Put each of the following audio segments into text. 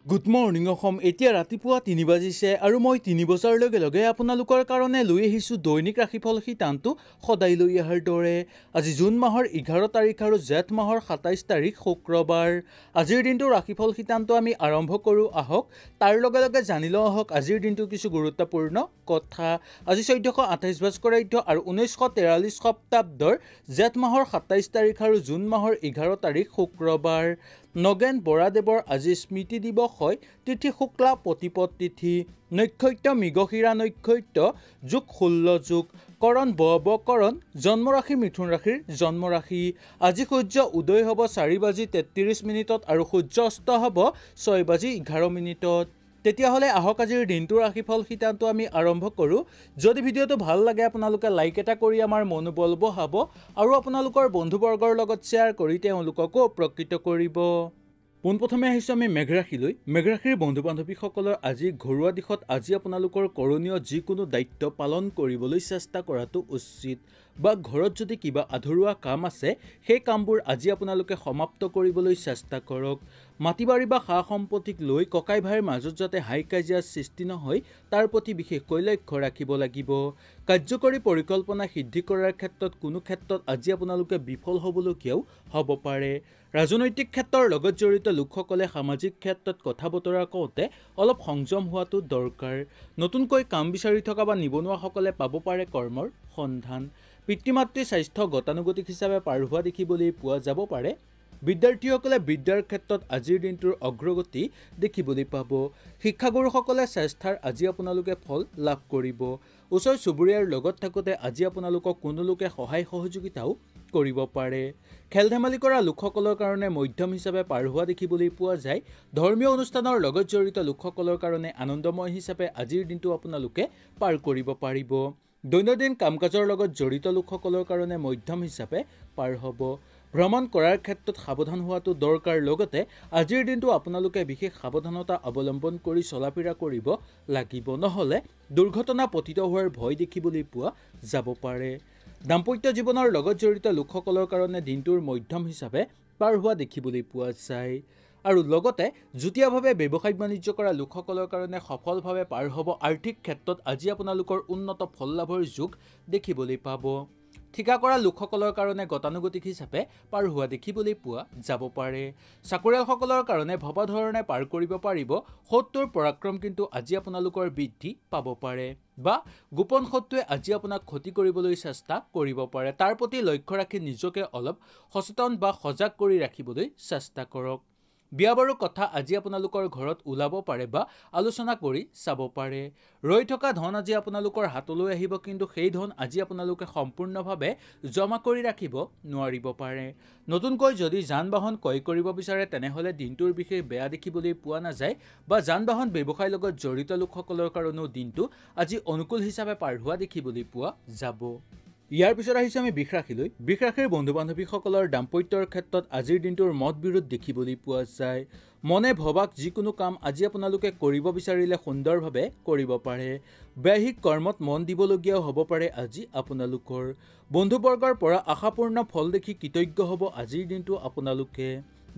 Good morning Assam এতিয়া ৰাতিপুৱা 3 বাজিছে আৰু মই 3 বজাৰ লগে লগে আপোনালোকৰ কাৰণে লৈ আহিছো দৈনিক ৰাশিফল সিদ্ধান্ত সদায় লৈ অহাৰ দৰে আজি জুন মাহৰ 11 তাৰিখ আৰু জেঠ মাহৰ 27 তাৰিখ শুক্ৰবাৰ আজিৰ দিনটোৰ ৰাশিফল সিদ্ধান্ত আমি আৰম্ভ কৰো আহক তাৰ লগে লগে জানি লওঁ আহক আজিৰ দিনটো কিছু গুৰুত্বপূৰ্ণ কথা আজি 1428 ভাস্কৰাব্দ আৰু 1943 শতাব্দৰ জেঠ মাহৰ 27 তাৰিখ আৰু জুন মাহৰ 11 তাৰিখ শুক্ৰবাৰ নগেন বৰাদেৱৰ আজি স্মৃতি দিৱস হয় তিথি শুক্লা প্ৰতিপদ তিথি নক্ষত্ৰ মৃগশিৰা নক্ষত্ৰ যোগ 16 যোগ কৰণ ববকৰণ জন্মৰাশি মিথুন ৰাশিৰ জন্মৰাশি আজি সূৰ্য উদয় হ'ব 4:33 আৰু সূৰ্য অস্ত হ'ব 6:11 তেতিয়াহ'লে আহক আজিৰ দিনটোৰ ৰাশিফল সিদ্ধান্ত আমি আৰম্ভ কৰোঁ যদি ভিডিঅ'টো ভাল লাগে আপোনালোকে লাইক এটা কৰি আমাৰ মনোবল বঢ়াব আৰু আপোনালোকৰ বন্ধুবৰ্গৰ লগত শ্বেয়াৰ কৰি তেওঁলোককো উপকৃত কৰিব পোনপ্ৰথমে আহিছোঁ আমি মেঘৰাশিলৈ মেঘৰাশিৰ বন্ধু বান্ধৱীসকলৰ আজি ঘৰুৱা দিশত আজি আপোনালোকৰ কৰণীয় যিকোনো দায়িত্ব পালন কৰিবলৈ চেষ্টা কৰাটো উচিত বা ঘৰত যদি কিবা আধৰুৱা কাম আছে সেই কামবোৰ আজি আপোনালোকে সমাপ্ত কৰিবলৈ চেষ্টা কৰক মাটি বাৰী বা সা সম্পত্তিক লৈ ককাই ভাইৰ মাজত যাতে হাই কাজিয়াৰ সৃষ্টি নহয় তাৰ প্ৰতি বিশেষকৈ লক্ষ্য ৰাখিব লাগিব কাৰ্যকৰী পৰিকল্পনা সিদ্ধি কৰাৰ ক্ষেত্ৰত কোনো ক্ষেত্ৰত আজি আপোনালোকে বিফল হ'বলগীয়াও হ'ব পাৰে ৰাজনৈতিক ক্ষেত্ৰৰ লগত জড়িত লোকসকলে সামাজিক ক্ষেত্ৰত কথা বতৰা কওঁতে অলপ সংযম হোৱাটো দৰকাৰ নতুনকৈ কাম বিচাৰি থকা বা নিবনুৱাসকলে পাব পাৰে কৰ্মৰ সন্ধান পিতৃ মাতৃৰ স্বাস্থ্য গতানুগতিক হিচাপে পাৰ হোৱা দেখিবলৈ পোৱা যাব পাৰে বিদ্যাৰ্থীসকলে বিদ্যাৰ ক্ষেত্ৰত আজিৰ দিনটোৰ অগ্ৰগতি দেখিবলৈ পাব শিক্ষাগুৰুসকলে চেষ্টাৰ আজি আপোনালোকে ফল লাভ কৰিব ওচৰ চুবুৰীয়াৰ লগত থাকোঁতে আজি আপোনালোকক কোনো লোকে সহায় সহযোগিতাও কৰিব পাৰে খেল ধেমালি কৰা লোকসকলৰ কাৰণে মধ্যম হিচাপে পাৰ হোৱা দেখিবলৈ পোৱা যায় ধৰ্মীয় অনুষ্ঠানৰ লগত জড়িত লোকসকলৰ কাৰণে আনন্দময় হিচাপে আজিৰ দিনটো আপোনালোকে পাৰ কৰিব পাৰিব দৈনন্দিন কাম কাজৰ লগত জড়িত লোকসকলৰ কাৰণে মধ্যম হিচাপে পাৰ হ'ব ভ্ৰমণ কৰাৰ ক্ষেত্ৰত সাৱধান হোৱাটো দৰকাৰ লগতে আজিৰ দিনটো আপোনালোকে বিশেষ সাৱধানতা অৱলম্বন কৰি চলাফেৰা কৰিব লাগিব নহ'লে দুৰ্ঘটনা পতিত হোৱাৰ ভয় দেখিবলৈ পোৱা যাব পাৰে দাম্পত্য জীৱনৰ লগত জড়িত লোকসকলৰ কাৰণে দিনটোৰ মধ্যম হিচাপে পাৰ হোৱা দেখিবলৈ পোৱা যায় আৰু লগতে যুটীয়াভাৱে ব্যৱসায়িক বাণিজ্য কৰা লোকসকলৰ কাৰণে সফলভাৱে পাৰ হ'ব আৰ্থিক ক্ষেত্ৰত আজি আপোনালোকৰ উন্নত ফল লাভৰ যোগ দেখিবলৈ পাব ঠিকা কৰা লোকসকলৰ কাৰণে গতানুগতিক হিচাপে পাৰ হোৱা দেখিবলৈ পোৱা যাব পাৰে চাকৰিয়ালসকলৰ কাৰণে ভবা ধৰণে পাৰ কৰিব পাৰিব শত্ৰুৰ পৰাক্ৰম কিন্তু আজি আপোনালোকৰ বৃদ্ধি পাব পাৰে বা গোপন শত্ৰুৱে আজি আপোনাক ক্ষতি কৰিবলৈ চেষ্টা কৰিব পাৰে তাৰ প্ৰতি লক্ষ্য ৰাখি নিজকে অলপ সচেতন বা সজাগ কৰি ৰাখিবলৈ চেষ্টা কৰক বিয়া বাৰু কথা আজি আপোনালোকৰ ঘৰত ওলাব পাৰে বা আলোচনা কৰি চাব পাৰে ৰৈ থকা ধন আজি আপোনালোকৰ হাতলৈ আহিব কিন্তু সেই ধন আজি আপোনালোকে সম্পূৰ্ণভাৱে জমা কৰি ৰাখিব নোৱাৰিব পাৰে নতুনকৈ যদি যান বাহন ক্ৰয় কৰিব বিচাৰে তেনেহ'লে দিনটোৰ বিশেষ বেয়া দেখিবলৈ পোৱা নাযায় বা যান বাহন ব্যৱসায়ৰ লগত জড়িত লোকসকলৰ কাৰণেও দিনটো আজি অনুকূল হিচাপে পাৰ হোৱা দেখিবলৈ পোৱা যাব ইয়াৰ পিছত আহিছে আমি বৃষ ৰাশিৰ বন্ধু বান্ধৱীসকলৰ দাম্পত্যৰ ক্ষেত্ৰত আজিৰ দিনটোৰ মত বিৰোধ দেখিবলৈ পোৱা যায় মনে ভবাক যিকোনো কাম আজি আপোনালোকে কৰিব বিচাৰিলে সুন্দৰভাৱে কৰিব পাৰে বৈবাহিক কৰ্মত মন দিবলগীয়াও হ'ব পাৰে আজি আপোনালোকৰ বন্ধুবৰ্গৰ পৰা আশাপূৰ্ণ ফল দেখি কৃতজ্ঞ হ'ব আজিৰ দিনটো আপোনালোকে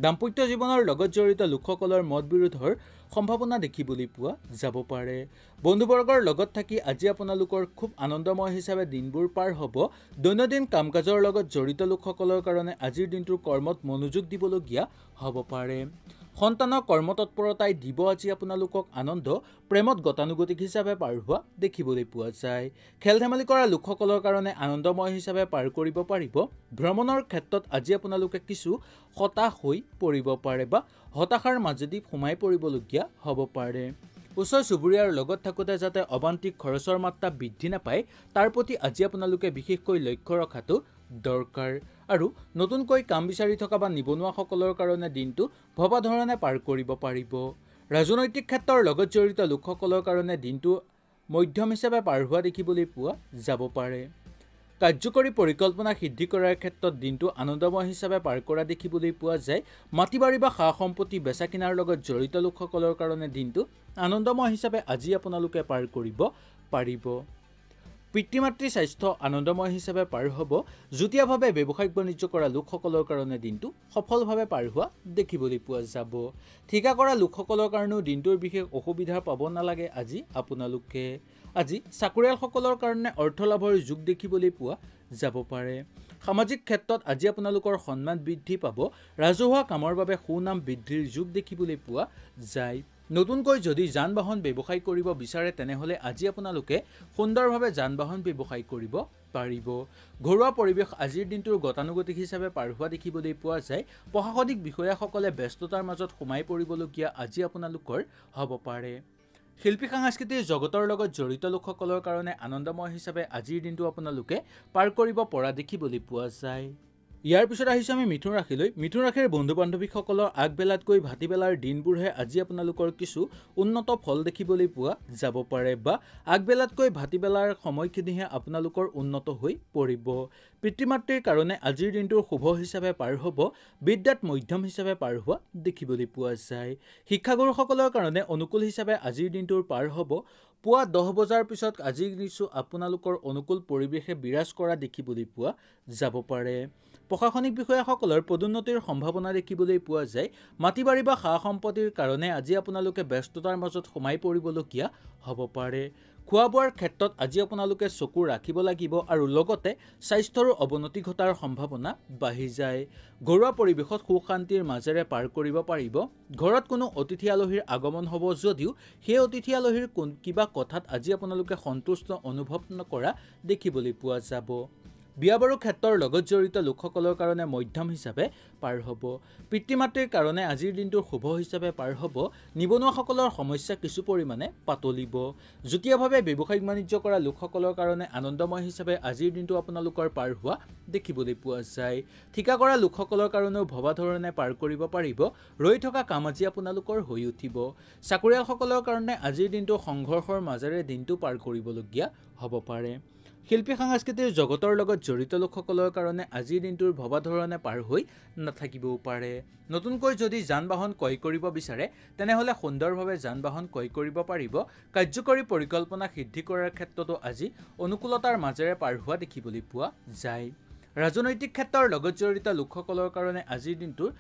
দাম্পত্য জীৱনৰ লগত জড়িত লোকসকলৰ মত বিৰোধৰ সম্ভাৱনা দেখিবলৈ পোৱা যাব পাৰে বন্ধুবৰ্গৰ লগত থাকি আজি আপোনালোকৰ খুব আনন্দময় হিচাপে দিনবোৰ পাৰ হ'ব দৈনন্দিন কাম কাজৰ লগত জড়িত লোকসকলৰ কাৰণে আজিৰ দিনটোৰ কৰ্মত মনোযোগ দিবলগীয়া হ'ব পাৰে সন্তানৰ কৰ্মতৎপৰতাই দিব আজি আপোনালোকক আনন্দ প্ৰেমত গতানুগতিক হিচাপে পাৰ হোৱা দেখিবলৈ পোৱা যায় খেল ধেমালি কৰা লোকসকলৰ কাৰণে আনন্দময় হিচাপে পাৰ কৰিব পাৰিব ভ্ৰমণৰ ক্ষেত্ৰত আজি আপোনালোকে কিছু হতাশ হৈ পৰিব পাৰে বা হতাশাৰ মাজেদি সোমাই পৰিবলগীয়া হ'ব পাৰে ওচৰ চুবুৰীয়াৰ লগত থাকোঁতে যাতে অবান্তিক খৰচৰ মাত্ৰা বৃদ্ধি নাপায় তাৰ প্ৰতি আজি আপোনালোকে বিশেষকৈ লক্ষ্য ৰখাটো দৰকাৰ আৰু নতুনকৈ কাম বিচাৰি থকা বা নিবনুৱাসকলৰ কাৰণে দিনটো ভবা ধৰণে পাৰ কৰিব পাৰিব ৰাজনৈতিক ক্ষেত্ৰৰ লগত জড়িত লোকসকলৰ কাৰণে দিনটো মধ্যম হিচাপে পাৰ হোৱা দেখিবলৈ পোৱা যাব পাৰে কাৰ্যকৰী পৰিকল্পনা সিদ্ধি কৰাৰ ক্ষেত্ৰত দিনটো আনন্দময় হিচাপে পাৰ কৰা দেখিবলৈ পোৱা যায় মাটি বাৰী বা সা সম্পত্তি বেচা কিনাৰ লগত জড়িত লোকসকলৰ কাৰণে দিনটো আনন্দময় হিচাপে আজি আপোনালোকে পাৰ কৰিব পাৰিব পিতৃ মাতৃৰ স্বাস্থ্য আনন্দময় হিচাপে পাৰ হ'ব। যুটীয়াভাৱে ব্যৱসায়িক বাণিজ্য কৰা লোকসকলৰ কাৰণে দিনটো সফলভাৱে পাৰ হোৱা দেখিবলৈ পোৱা যাব। ঠিকা কৰা লোকসকলৰ কাৰণেও দিনটোৰ বিশেষ অসুবিধা পাব নালাগে আজি আপোনালোকে। আজি চাকৰিয়ালসকলৰ কাৰণে অৰ্থলাভৰ যোগ দেখিবলৈ পোৱা যাব পাৰে। সামাজিক ক্ষেত্ৰত আজি আপোনালোকৰ সন্মান বৃদ্ধি পাব। ৰাজহুৱা কামৰ বাবে সুনাম বৃদ্ধিৰ যোগ দেখিবলৈ পোৱা যায়। নতুনকৈ যদি যান বাহন ব্যৱসায় কৰিব বিচাৰে তেনেহ'লে আজি আপোনালোকে সুন্দৰভাৱে যান বাহন ব্যৱসায় কৰিব পাৰিব। ঘৰুৱা পৰিৱেশ আজিৰ দিনটোৰ গতানুগতিক হিচাপে পাৰ হোৱা দেখিবলৈ পোৱা যায়। প্ৰশাসনিক বিষয়াসকলে ব্যস্ততাৰ মাজত সোমাই পৰিবলগীয়া আজি আপোনালোকৰ হ'ব পাৰে। শিল্পী সাংস্কৃতিক জগতৰ লগত জড়িত লোকসকলৰ কাৰণে আনন্দময় হিচাপে আজিৰ দিনটো আপোনালোকে পাৰ কৰিব পৰা দেখিবলৈ পোৱা যায়। ইয়াৰ পিছত আহিছোঁ আমি মিথুন ৰাশিলৈ। মিথুন ৰাশিৰ বন্ধু বান্ধৱীসকলৰ আগবেলাতকৈ ভাটিবেলাৰ দিনবোৰহে আজি আপোনালোকৰ কিছু উন্নত ফল দেখিবলৈ পোৱা যাব পাৰে, বা আগবেলাতকৈ ভাটিবেলাৰ সময়খিনিহে আপোনালোকৰ উন্নত হৈ পৰিব। পিতৃ মাতৃৰ কাৰণে আজিৰ দিনটোৰ শুভ হিচাপে পাৰ হ'ব। বিদ্যাত মধ্যম হিচাপে পাৰ হোৱা দেখিবলৈ পোৱা যায়। শিক্ষাগুৰুসকলৰ কাৰণে অনুকূল হিচাপে আজিৰ দিনটোৰ পাৰ হ'ব। পুৱা 10 বজাৰ পিছত আজিৰ কিছু আপোনালোকৰ অনুকূল পৰিৱেশে বিৰাজ কৰা দেখিবলৈ পোৱা যাব পাৰে। প্ৰশাসনিক বিষয়াসকলৰ পদোন্নতিৰ সম্ভাৱনা দেখিবলৈ পোৱা যায়। মাটি বাৰী বা সা সম্পত্তিৰ কাৰণে আজি আপোনালোকে ব্যস্ততাৰ মাজত সোমাই পৰিবলগীয়া হ'ব পাৰে। খোৱা বোৱাৰ ক্ষেত্ৰত আজি আপোনালোকে চকু ৰাখিব লাগিব আৰু লগতে স্বাস্থ্যৰো অৱনতি ঘটাৰ সম্ভাৱনা বাঢ়ি যায়। ঘৰুৱা পৰিৱেশত সুখ শান্তিৰ মাজেৰে পাৰ কৰিব পাৰিব। ঘৰত কোনো অতিথি আলহীৰ আগমন হ'ব যদিও সেই অতিথি আলহীৰ কিবা কথাত আজি আপোনালোকে সন্তুষ্ট অনুভৱ নকৰা দেখিবলৈ পোৱা যাব। বিয়া বাৰু ক্ষেত্ৰৰ লগত জড়িত লোকসকলৰ কাৰণে মধ্যম হিচাপে পাৰ হ'ব। পিতৃ মাতৃৰ কাৰণে আজিৰ দিনটোৰ শুভ হিচাপে পাৰ হ'ব। নিবনুৱাসকলৰ সমস্যা কিছু পৰিমাণে পাতলিব। যুটীয়াভাৱে ব্যৱসায়িক বাণিজ্য কৰা লোকসকলৰ কাৰণে আনন্দময় হিচাপে আজিৰ দিনটো আপোনালোকৰ পাৰ হোৱা দেখিবলৈ পোৱা যায়। ঠিকা কৰা লোকসকলৰ কাৰণেও ভবা ধৰণে পাৰ কৰিব পাৰিব। ৰৈ থকা কাম আজি আপোনালোকৰ হৈ উঠিব। চাকৰিয়ালসকলৰ কাৰণে আজিৰ দিনটো সংঘৰ্ষৰ মাজেৰে দিনটো পাৰ কৰিবলগীয়া হ'ব পাৰে। শিল্পী সাংস্কৃতিক জগতৰ লগত জড়িত লোকসকলৰ কাৰণে আজিৰ দিনটোৰ ভবা ধৰণে পাৰ হৈ নাথাকিবও পাৰে। নতুনকৈ যদি যান বাহন ক্ৰয় কৰিব বিচাৰে তেনেহ'লে সুন্দৰভাৱে যান বাহন ক্ৰয় কৰিব পাৰিব। কাৰ্যকৰী পৰিকল্পনা সিদ্ধি কৰাৰ ক্ষেত্ৰতো আজি অনুকূলতাৰ মাজেৰে পাৰ হোৱা দেখিবলৈ পোৱা যায়। ৰাজনৈতিক ক্ষেত্ৰৰ লগত জড়িত লোকসকলৰ কাৰণে আজিৰ দিনটোৰ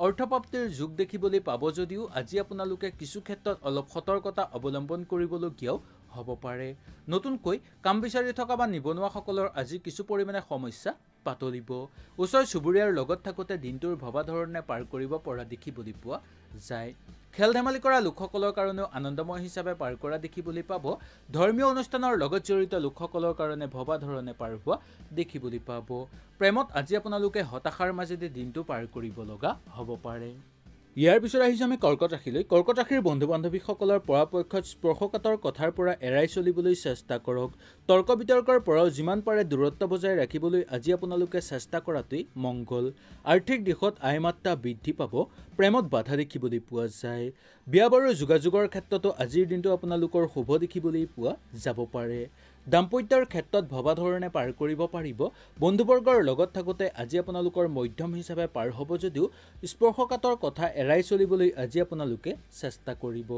অৰ্থপ্ৰাপ্তিৰ যোগ দেখিবলৈ পাব যদিও আজি আপোনালোকে কিছু ক্ষেত্ৰত অলপ সতৰ্কতা অৱলম্বন কৰিবলগীয়াও হ'ব পাৰে। নতুনকৈ কাম বিচাৰি থকা বা নিবনুৱাসকলৰ আজি কিছু পৰিমাণে সমস্যা পাতলিব। ওচৰ চুবুৰীয়াৰ লগত থাকোঁতে দিনটোৰ ভবা ধৰণে পাৰ কৰিব পৰা দেখিবলৈ পোৱা যায়। খেল ধেমালি কৰা লোকসকলৰ কাৰণেও আনন্দময় হিচাপে পাৰ কৰা দেখিবলৈ পাব। ধৰ্মীয় অনুষ্ঠানৰ লগত জড়িত লোকসকলৰ কাৰণে ভবা ধৰণে পাৰ হোৱা দেখিবলৈ পাব। প্ৰেমত আজি আপোনালোকে হতাশাৰ মাজেদি দিনটো পাৰ কৰিব লগা হ'ব পাৰে। ইয়াৰ পিছত আহিছোঁ আমি কৰ্কট ৰাশিলৈ। কৰ্কট ৰাশিৰ বন্ধু বান্ধৱীসকলৰ পৰাপক্ষত স্পৰ্শকাতৰ কথাৰ পৰা এৰাই চলিবলৈ চেষ্টা কৰক। তৰ্ক বিতৰ্কৰ পৰাও যিমান পাৰে দূৰত্ব বজাই ৰাখিবলৈ আজি আপোনালোকে চেষ্টা কৰাটোৱেই মংগল। আৰ্থিক দিশত আয় মাত্ৰা বৃদ্ধি পাব। প্ৰেমত বাধা দেখিবলৈ পোৱা যায়। বিয়া বাৰু যোগাযোগৰ ক্ষেত্ৰতো আজিৰ দিনটো আপোনালোকৰ শুভ দেখিবলৈ পোৱা যাব পাৰে। দাম্পত্যৰ ক্ষেত্ৰত ভবা ধৰণে পাৰ কৰিব পাৰিব। বন্ধুবৰ্গৰ লগত থাকোঁতে আজি আপোনালোকৰ মধ্যম হিচাপে পাৰ হ'ব যদিও স্পৰ্শকাতৰ কথা এৰাই চলিবলৈ আজি আপোনালোকে চেষ্টা কৰিব।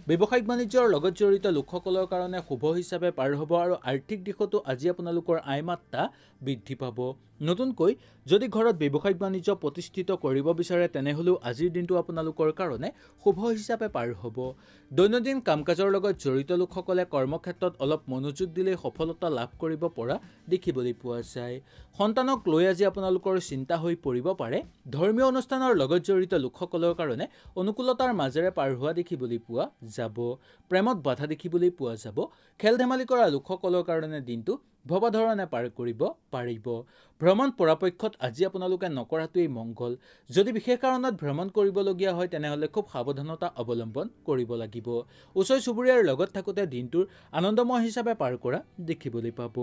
ব্যৱসায়িক বাণিজ্যৰ লগত জড়িত লোকসকলৰ কাৰণে শুভ হিচাপে পাৰ হ'ব আৰু আৰ্থিক দিশতো আজি আপোনালোকৰ আয় মাত্ৰা বৃদ্ধি পাব। নতুনকৈ যদি ঘৰত ব্যৱসায়িক বাণিজ্য প্ৰতিষ্ঠিত কৰিব বিচাৰে তেনেহ'লেও আজিৰ দিনটো আপোনালোকৰ কাৰণে শুভ হিচাপে পাৰ হ'ব। দৈনন্দিন কাম কাজৰ লগত জড়িত লোকসকলে কৰ্মক্ষেত্ৰত অলপ মনোযোগ দিলে সফলতা লাভ কৰিব পৰা দেখিবলৈ পোৱা যায়। সন্তানক লৈ আজি আপোনালোকৰ চিন্তা হৈ পৰিব পাৰে। ধৰ্মীয় অনুষ্ঠানৰ লগত জড়িত লোকসকলৰ কাৰণে অনুকূলতাৰ মাজেৰে পাৰ হোৱা দেখিবলৈ পোৱা যাব। প্ৰেমত বাধা দেখিবলৈ পোৱা যাব। খেল ধেমালি কৰা লোকসকলৰ কাৰণে দিনটো ভবা ধৰণে পাৰ কৰিব পাৰিব। ভ্ৰমণ পৰাপক্ষত আজি আপোনালোকে নকৰাটোৱেই মংগল। যদি বিশেষ কাৰণত ভ্ৰমণ কৰিবলগীয়া হয় তেনেহ'লে খুব সাৱধানতা অৱলম্বন কৰিব লাগিব। ওচৰ চুবুৰীয়াৰ লগত থাকোঁতে দিনটোৰ আনন্দময় হিচাপে পাৰ কৰা দেখিবলৈ পাব।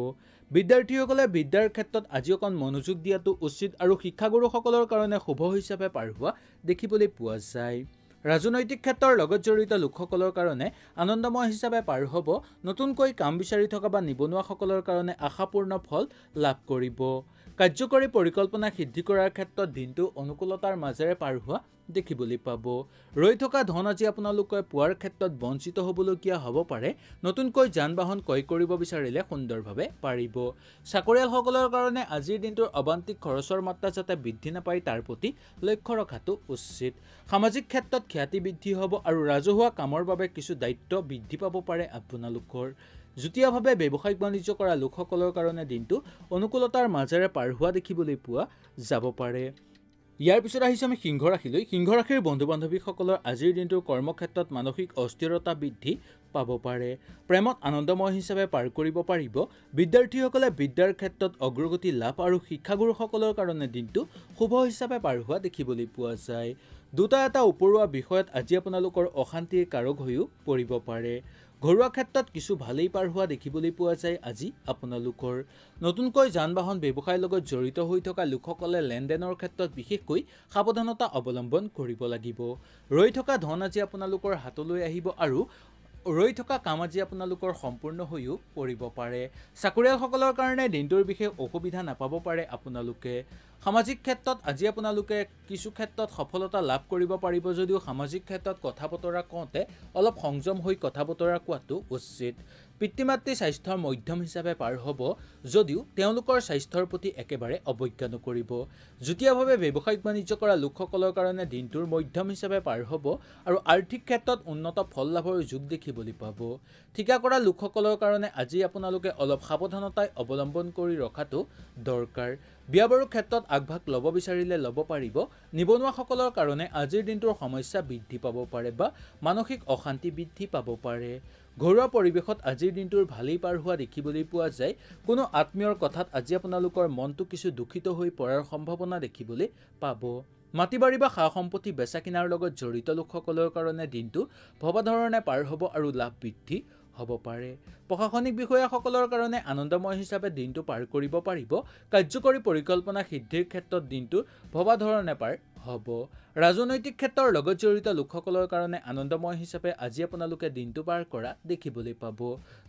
বিদ্যাৰ্থীসকলে বিদ্যাৰ ক্ষেত্ৰত আজি অকণ মনোযোগ দিয়াটো উচিত আৰু শিক্ষাগুৰুসকলৰ কাৰণে শুভ হিচাপে পাৰ হোৱা দেখিবলৈ পোৱা যায়। ৰাজনৈতিক ক্ষেত্ৰৰ লগত জড়িত লোকসকলৰ কাৰণে আনন্দময় হিচাপে পাৰ হ'ব। নতুনকৈ কাম বিচাৰি থকা বা নিবনুৱাসকলৰ কাৰণে আশাপূৰ্ণ ফল লাভ কৰিব। কাৰ্যকৰী পৰিকল্পনা সিদ্ধি কৰাৰ ক্ষেত্ৰত দিনটো অনুকূলতাৰ মাজেৰে পাৰ হোৱা দেখিবলৈ পাব। ৰৈ থকা ধন আজি আপোনালোকে পোৱাৰ ক্ষেত্ৰত বঞ্চিত হ'বলগীয়া হ'ব পাৰে। নতুনকৈ যান বাহন ক্ৰয় কৰিব বিচাৰিলে সুন্দৰভাৱে পাৰিব। চাকৰিয়ালসকলৰ কাৰণে আজিৰ দিনটোৰ অবান্তিক খৰচৰ মাত্ৰা যাতে বৃদ্ধি নাপায় তাৰ প্ৰতি লক্ষ্য ৰখাটো উচিত। সামাজিক ক্ষেত্ৰত খ্যাতি বৃদ্ধি হ'ব আৰু ৰাজহুৱা কামৰ বাবে কিছু দায়িত্ব বৃদ্ধি পাব পাৰে আপোনালোকৰ। যুটীয়াভাৱে ব্যৱসায়িক বাণিজ্য কৰা লোকসকলৰ কাৰণে দিনটো অনুকূলতাৰ মাজেৰে পাৰ হোৱা দেখিবলৈ পোৱা যাব পাৰে। ইয়াৰ পিছত আহিছোঁ আমি সিংহ ৰাশিলৈ। সিংহ ৰাশিৰ বন্ধু বান্ধৱীসকলৰ আজিৰ দিনটোৰ কৰ্মক্ষেত্ৰত মানসিক অস্থিৰতা বৃদ্ধি পাব পাৰে। প্ৰেমত আনন্দময় হিচাপে পাৰ কৰিব পাৰিব। বিদ্যাৰ্থীসকলে বিদ্যাৰ ক্ষেত্ৰত অগ্ৰগতি লাভ আৰু শিক্ষাগুৰুসকলৰ কাৰণে দিনটো শুভ হিচাপে পাৰ হোৱা দেখিবলৈ পোৱা যায়। দুটা এটা উপৰুৱা বিষয়ত আজি আপোনালোকৰ অশান্তিৰ কাৰক হৈও পৰিব পাৰে। ঘৰুৱা ক্ষেত্ৰত কিছু ভালেই পাৰ হোৱা দেখিবলৈ পোৱা যায় আজি আপোনালোকৰ। নতুনকৈ যান বাহন ব্যৱসায়ৰ লগত জড়িত হৈ থকা লোকসকলে লেনদেনৰ ক্ষেত্ৰত বিশেষকৈ সাৱধানতা অৱলম্বন কৰিব লাগিব। ৰৈ থকা ধন আজি আপোনালোকৰ হাতলৈ আহিব আৰু ৰৈ থকা কাম আজি আপোনালোকৰ সম্পূৰ্ণ হৈও পৰিব পাৰে। চাকৰিয়ালসকলৰ কাৰণে দিনটোৰ বিশেষ অসুবিধা নাপাব পাৰে আপোনালোকে। সামাজিক ক্ষেত্ৰত আজি আপোনালোকে কিছু ক্ষেত্ৰত সফলতা লাভ কৰিব পাৰিব যদিও সামাজিক ক্ষেত্ৰত কথা বতৰা কওঁতে অলপ সংযম হৈ কথা বতৰা কোৱাটো উচিত। পিতৃ মাতৃ স্বাস্থ্যৰ মধ্যম হিচাপে পাৰ হ'ব যদিও তেওঁলোকৰ স্বাস্থ্যৰ প্ৰতি একেবাৰে অৱজ্ঞা নকৰিব। যুটীয়াভাৱে ব্যৱসায়িক বাণিজ্য কৰা লোকসকলৰ কাৰণে দিনটোৰ মধ্যম হিচাপে পাৰ হ'ব আৰু আৰ্থিক ক্ষেত্ৰত উন্নত ফল লাভৰ যোগ দেখিবলৈ পাব। ঠিকা কৰা লোকসকলৰ কাৰণে আজি আপোনালোকে অলপ সাৱধানতাই অৱলম্বন কৰি ৰখাটো দৰকাৰ। বিয়া বাৰুৰ ক্ষেত্ৰত আগভাগ ল'ব বিচাৰিলে ল'ব পাৰিব। নিবনুৱাসকলৰ কাৰণে আজিৰ দিনটোৰ সমস্যা বৃদ্ধি পাব পাৰে বা মানসিক অশান্তি বৃদ্ধি পাব পাৰে। ঘৰুৱা পৰিৱেশত আজিৰ দিনটোৰ ভালেই পাৰ হোৱা দেখিবলৈ পোৱা যায়। কোনো আত্মীয়ৰ কথাত আজি আপোনালোকৰ মনটো কিছু দূষিত হৈ পৰাৰ সম্ভাৱনা দেখিবলৈ পাব। মাটি বাৰী বা সা সম্পত্তি বেচা কিনাৰ লগত জড়িত লোকসকলৰ কাৰণে দিনটো ভবা ধৰণে পাৰ হ'ব আৰু লাভ বৃদ্ধি হ'ব পাৰে। প্ৰশাসনিক বিষয়াসকলৰ কাৰণে আনন্দময় হিচাপে দিনটো পাৰ কৰিব পাৰিব। কাৰ্যকৰী পৰিকল্পনা সিদ্ধিৰ ক্ষেত্ৰত দিনটো ভবা ধৰণে পাৰ হ'ব। ৰাজনৈতিক ক্ষেত্ৰৰ লগত জড়িত লোকসকলৰ কাৰণে আনন্দময় হিচাপে আজি আপোনালোকে দিনটো পাৰ কৰা দেখিবলৈ পাব।